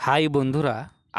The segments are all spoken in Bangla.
হাই বন্ধুরা,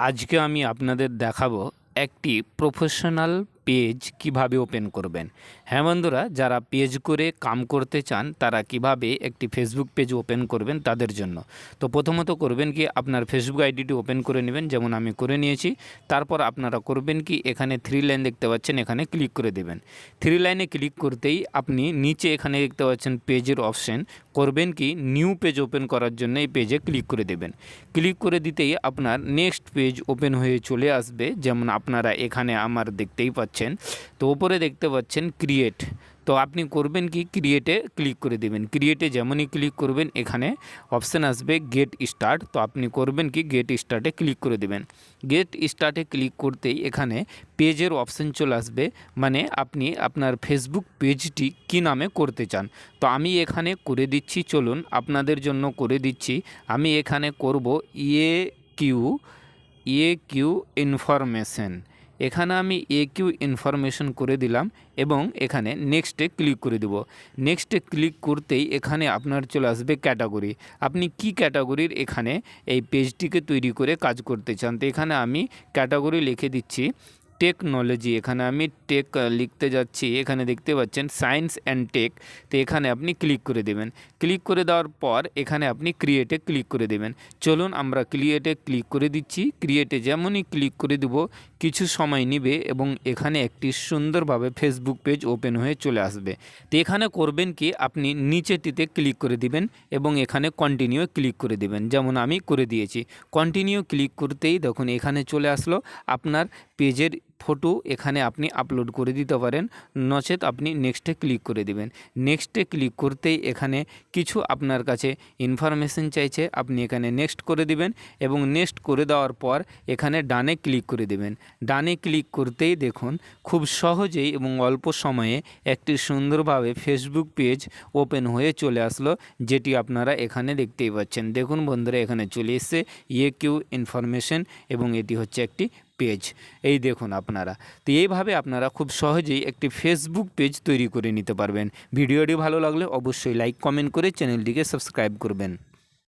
আজকে আমি আপনাদের দেখাবো একটি প্রফেশনাল পেজ কিভাবে ওপেন করবেন। হ্যাঁ বন্ধুরা, যারা পেজ করে কাম করতে চান তারা কিভাবে একটি ফেসবুক পেজ ওপেন করবেন তাদের জন্য। তো প্রথমত করবেন কি, আপনার ফেসবুক আইডিটি ওপেন করে নেবেন, যেমন আমি করে নিয়েছি। তারপর আপনারা করবেন কি, এখানে 3 লাইন দেখতে পাচ্ছেন, এখানে ক্লিক করে দেবেন। 3 লাইনে ক্লিক করতেই আপনি নিচে এখানে দেখতে পাচ্ছেন পেজের অপশন, করবেন কি নিউ পেজ ওপেন করার জন্য এই পেজে ক্লিক করে দেবেন। ক্লিক করে দিতেই আপনার নেক্সট পেজ ওপেন হয়ে চলে আসবে, যেমন আপনারা এখানে আমার দেখতেই পাচ্ছেন। তো উপরে দেখতে পাচ্ছেন ক্রিয়েট। তো আপনি করবেন কি, ক্রিয়েটে ক্লিক করে দেবেন। ক্রিয়েটে যেমনই ক্লিক করবেন এখানে অপশান আসবে গেট স্টার্ট। তো আপনি করবেন কি, গেট স্টার্টে ক্লিক করে দেবেন। গেট স্টার্টে ক্লিক করতেই এখানে পেজের অপশান চলে আসবে, মানে আপনি আপনার ফেসবুক পেজটি কী নামে করতে চান। তো আমি এখানে করে দিচ্ছি, চলুন আপনাদের জন্য করে দিচ্ছি। আমি এখানে করব এ কিউ ইনফরমেশন। এখানে আমি এ কিউ ইনফরমেশন করে দিলাম এবং এখানে নেক্সটে ক্লিক করে দেব। নেক্সটে ক্লিক করতেই এখানে আপনার চলে আসবে ক্যাটাগরি। আপনি কি ক্যাটাগরির এখানে এই পেজটিকে তৈরি করে কাজ করতে চান। তো এখানে আমি ক্যাটাগরি লিখে দিচ্ছি টেকনোলজি। এখানে আমি টেক লিখতে যাচ্ছি, এখানে দেখতে পাচ্ছেন সায়েন্স অ্যান্ড টেক। তো এখানে আপনি ক্লিক করে দেবেন। ক্লিক করে দেওয়ার পর এখানে আপনি ক্রিয়েটে ক্লিক করে দেবেন। চলুন আমরা ক্রিয়েটে ক্লিক করে দিচ্ছি। ক্রিয়েটে যেমনই ক্লিক করে দেব কিছু সময় নেবে এবং এখানে একটি সুন্দরভাবে ফেসবুক পেজ ওপেন হয়ে চলে আসবে। তো এখানে করবেন কি, আপনি নিচেটিতে ক্লিক করে দিবেন এবং এখানে কন্টিনিউ ক্লিক করে দিবেন, যেমন আমি করে দিয়েছি। কন্টিনিউ ক্লিক করতেই দেখুন এখানে চলে আসলো আপনার পেজের ফটো। এখানে আপনি আপলোড করে দিতে পারেন, নচেত আপনি নেক্সটে ক্লিক করে দিবেন। নেক্সটে ক্লিক করতেই এখানে কিছু আপনার কাছে ইনফরমেশন চাইছে, আপনি এখানে নেক্সট করে দিবেন এবং নেক্সট করে দেওয়ার পর এখানে ডানে ক্লিক করে দেবেন। ডানে ক্লিক করতেই দেখুন খুব সহজেই এবং অল্প সময়ে একটি সুন্দরভাবে ফেসবুক পেজ ওপেন হয়ে চলে আসলো, যেটি আপনারা এখানে দেখতেই পাচ্ছেন। দেখুন বন্ধুরা, এখানে চলে এসছে এ কিউ ইনফরমেশন এবং এটি হচ্ছে একটি পেজ। এই দেখুন আপনারা। তো এইভাবে আপনারা খুব সহজেই একটি ফেসবুক পেজ তৈরি করে নিতে পারবেন। ভিডিওটি ভালো লাগলে অবশ্যই লাইক কমেন্ট করে চ্যানেলটিকে সাবস্ক্রাইব করবেন।